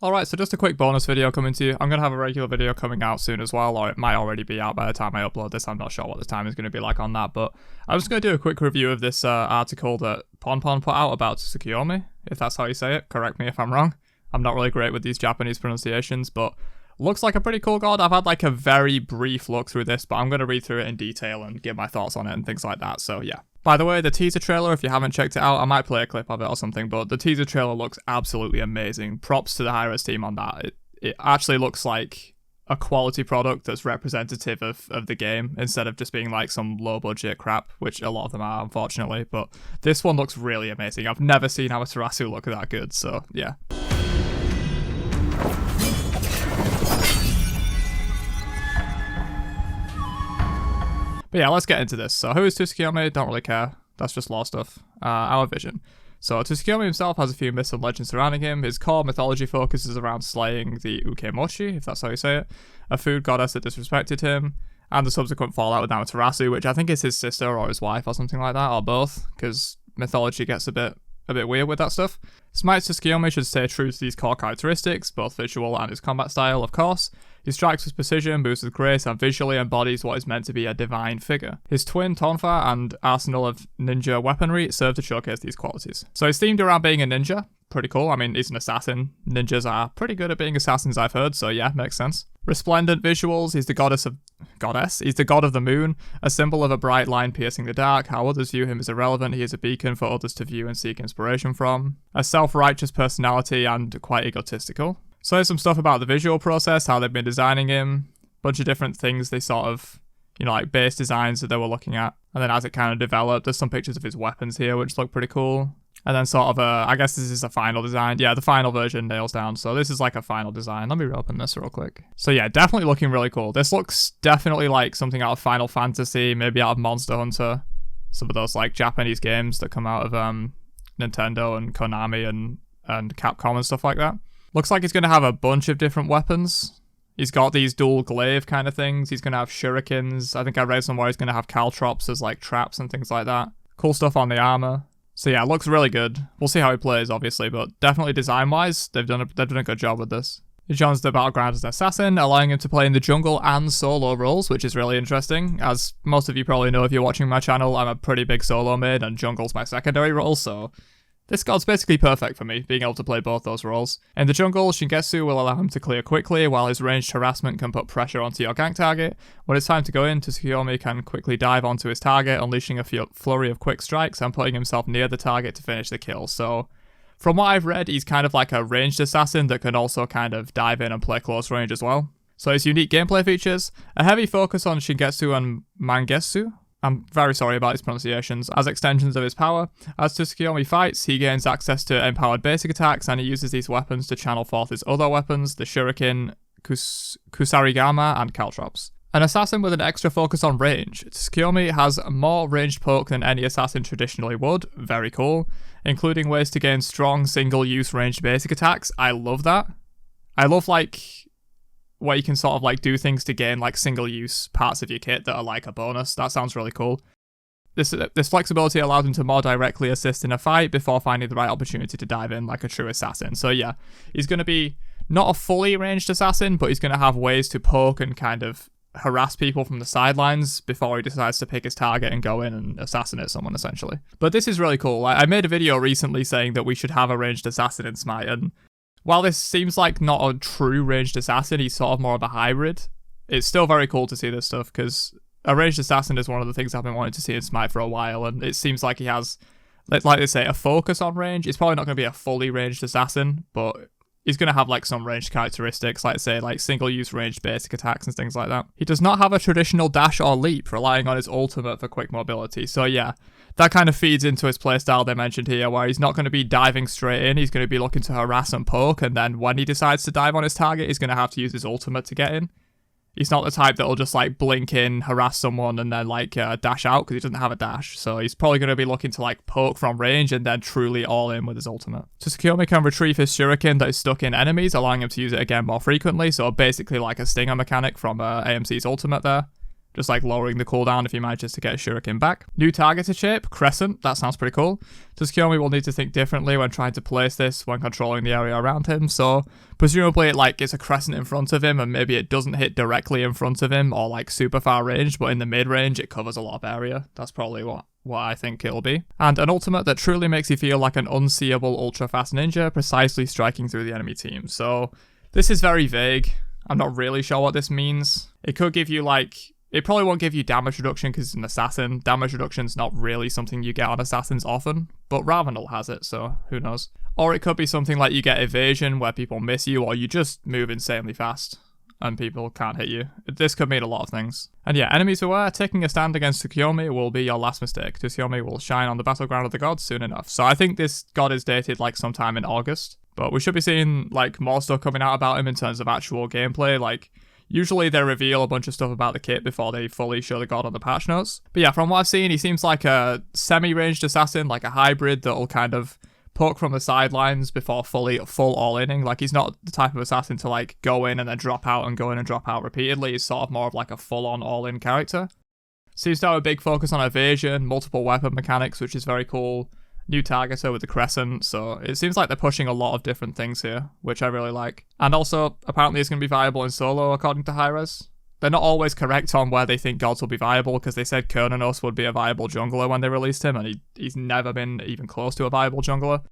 Alright, so just a quick bonus video coming to you. I'm going to have a regular video coming out soon as well, or it might already be out by the time I upload this. I'm not sure what the time is going to be like on that, but I'm just going to do a quick review of this article that Ponpon put out about Tsukuyomi, if that's how you say it. Correct me if I'm wrong. I'm not really great with these Japanese pronunciations, but looks like a pretty cool god. I've had like a very brief look through this, but I'm going to read through it in detail and give my thoughts on it and things like that, so yeah. By the way, the teaser trailer, if you haven't checked it out, I might play a clip of it or something, but the teaser trailer looks absolutely amazing. Props to the Hi-Res team on that. It actually looks like a quality product that's representative of the game, instead of just being like some low-budget crap, which a lot of them are, unfortunately, but this one looks really amazing. I've never seen Amaterasu look that good, so yeah. But yeah, let's get into this. So who is Tsukuyomi? Don't really care. That's just lore stuff. Our vision. So Tsukuyomi himself has a few myths and legends surrounding him. His core mythology focuses around slaying the Ukemochi, if that's how you say it, a food goddess that disrespected him, and the subsequent fallout with Amaterasu, which I think is his sister or his wife or something like that, or both, because mythology gets a bit weird with that stuff. Smite Tsukuyomi should stay true to these core characteristics, both visual and his combat style, of course. He strikes with precision, moves with grace, and visually embodies what is meant to be a divine figure. His twin, Tonfa, and arsenal of ninja weaponry serve to showcase these qualities. So he's themed around being a ninja. Pretty cool. I mean, he's an assassin. Ninjas are pretty good at being assassins, I've heard, so yeah, makes sense. Resplendent visuals. He's the goddess. He's the god of the moon, a symbol of a bright line piercing the dark. How others view him is irrelevant. He is a beacon for others to view and seek inspiration from. A self-righteous personality and quite egotistical. So there's some stuff about the visual process, how they've been designing him, bunch of different things they sort of, like base designs that they were looking at. And then as it kind of developed, there's some pictures of his weapons here, which look pretty cool. And then sort of I guess this is a final design. Yeah, the final version nails down. So this is like a final design. Let me open this real quick. So yeah, definitely looking really cool. This looks definitely like something out of Final Fantasy, maybe out of Monster Hunter. Some of those like Japanese games that come out of Nintendo and Konami and Capcom and stuff like that. Looks like he's going to have a bunch of different weapons. He's got these dual glaive kind of things. He's going to have shurikens. I think I read somewhere he's going to have caltrops as like traps and things like that. Cool stuff on the armor. So yeah, it looks really good. We'll see how he plays, obviously, but definitely design-wise, they've done a good job with this. He joins the battleground as an assassin, allowing him to play in the jungle and solo roles, which is really interesting. As most of you probably know if you're watching my channel, I'm a pretty big solo main, and jungle's my secondary role, so this god's basically perfect for me, being able to play both those roles. In the jungle, Shingetsu will allow him to clear quickly, while his ranged harassment can put pressure onto your gank target. When it's time to go in, Tsukuyomi can quickly dive onto his target, unleashing a flurry of quick strikes and putting himself near the target to finish the kill. So, from what I've read, he's kind of like a ranged assassin that can also kind of dive in and play close range as well. So his unique gameplay features, a heavy focus on Shingetsu and Mangetsu. I'm very sorry about his pronunciations, as extensions of his power. As Tsukuyomi fights, he gains access to empowered basic attacks, and he uses these weapons to channel forth his other weapons, the shuriken, kusarigama, and caltrops. An assassin with an extra focus on range. Tsukuyomi has more ranged poke than any assassin traditionally would, very cool, including ways to gain strong single-use ranged basic attacks. I love that. I love like where you can sort of like do things to gain like single-use parts of your kit that are like a bonus. That sounds really cool. This flexibility allows him to more directly assist in a fight before finding the right opportunity to dive in like a true assassin. So yeah, he's going to be not a fully ranged assassin, but he's going to have ways to poke and kind of harass people from the sidelines before he decides to pick his target and go in and assassinate someone, essentially. But this is really cool. I made a video recently saying that we should have a ranged assassin in Smite, and while this seems like not a true ranged assassin, he's sort of more of a hybrid. It's still very cool to see this stuff, because a ranged assassin is one of the things I've been wanting to see in Smite for a while, and it seems like he has, like they say, a focus on range. He's probably not going to be a fully ranged assassin, but he's going to have like some ranged characteristics, like say like single-use ranged basic attacks and things like that. He does not have a traditional dash or leap, relying on his ultimate for quick mobility. So yeah, that kind of feeds into his playstyle they mentioned here, where he's not going to be diving straight in, he's going to be looking to harass and poke, and then when he decides to dive on his target, he's going to have to use his ultimate to get in. He's not the type that'll just like blink in, harass someone, and then like dash out, because he doesn't have a dash. So he's probably going to be looking to like poke from range and then truly all in with his ultimate. Tsukuyomi can retrieve his shuriken that is stuck in enemies, allowing him to use it again more frequently. So basically like a stinger mechanic from AMC's ultimate there. just like lowering the cooldown if he manages to get a shuriken back. New targeted shape, Crescent, that sounds pretty cool. Tsukuyomi will need to think differently when trying to place this when controlling the area around him, so presumably it's a crescent in front of him and maybe it doesn't hit directly in front of him or like super far range, but in the mid range it covers a lot of area. That's probably what I think it'll be. And an ultimate that truly makes you feel like an unseeable ultra fast ninja precisely striking through the enemy team. So this is very vague. I'm not really sure what this means. It could give you it probably won't give you damage reduction because it's an assassin. Damage reduction's not really something you get on assassins often, but Ravenel has it, so who knows. Or it could be something like you get evasion where people miss you, or you just move insanely fast and people can't hit you. This could mean a lot of things. And yeah, enemies aware, taking a stand against Tsukuyomi will be your last mistake. Tsukuyomi will shine on the battleground of the gods soon enough. So I think this god is dated sometime in August, but we should be seeing more stuff coming out about him in terms of actual gameplay. Usually they reveal a bunch of stuff about the kit before they fully show the god on the patch notes. But yeah, from what I've seen, he seems like a semi-ranged assassin, like a hybrid that'll kind of poke from the sidelines before full all-inning. He's not the type of assassin to go in and then drop out and go in and drop out repeatedly. He's sort of more of a full-on all-in character. Seems to have a big focus on evasion, multiple weapon mechanics, which is very cool. New targeter with the crescent, so it seems like they're pushing a lot of different things here, which I really like. And also, apparently it's going to be viable in solo, according to Hi-Rez. They're not always correct on where they think gods will be viable, because they said Kernanos would be a viable jungler when they released him, and he's never been even close to a viable jungler.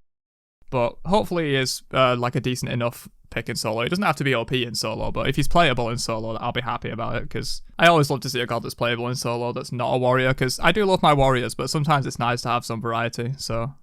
But hopefully he is a decent enough pick in solo. He doesn't have to be OP in solo, but if he's playable in solo, I'll be happy about it, because I always love to see a god that's playable in solo that's not a warrior, because I do love my warriors, but sometimes it's nice to have some variety, so...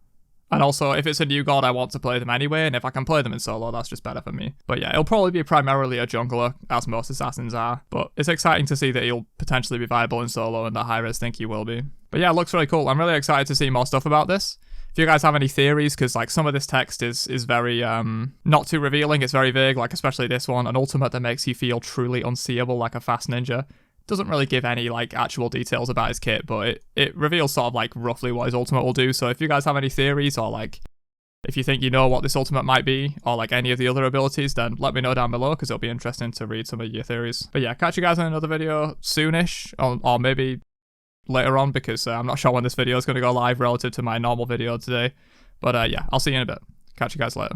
And also, if it's a new god, I want to play them anyway, and if I can play them in solo, that's just better for me. But yeah, it'll probably be primarily a jungler, as most assassins are, but it's exciting to see that he'll potentially be viable in solo, and that Hi-Rez think he will be. But yeah, it looks really cool. I'm really excited to see more stuff about this. If you guys have any theories, because some of this text is very not too revealing, it's very vague, especially this one, an ultimate that makes you feel truly unseeable like a fast ninja. Doesn't really give any actual details about his kit, but it reveals sort of roughly what his ultimate will do. So if you guys have any theories, or if you think you know what this ultimate might be, or any of the other abilities, then let me know down below, because it'll be interesting to read some of your theories. But yeah, catch you guys in another video soonish, or maybe later on, because I'm not sure when this video is going to go live relative to my normal video today. But yeah, I'll see you in a bit. Catch you guys later.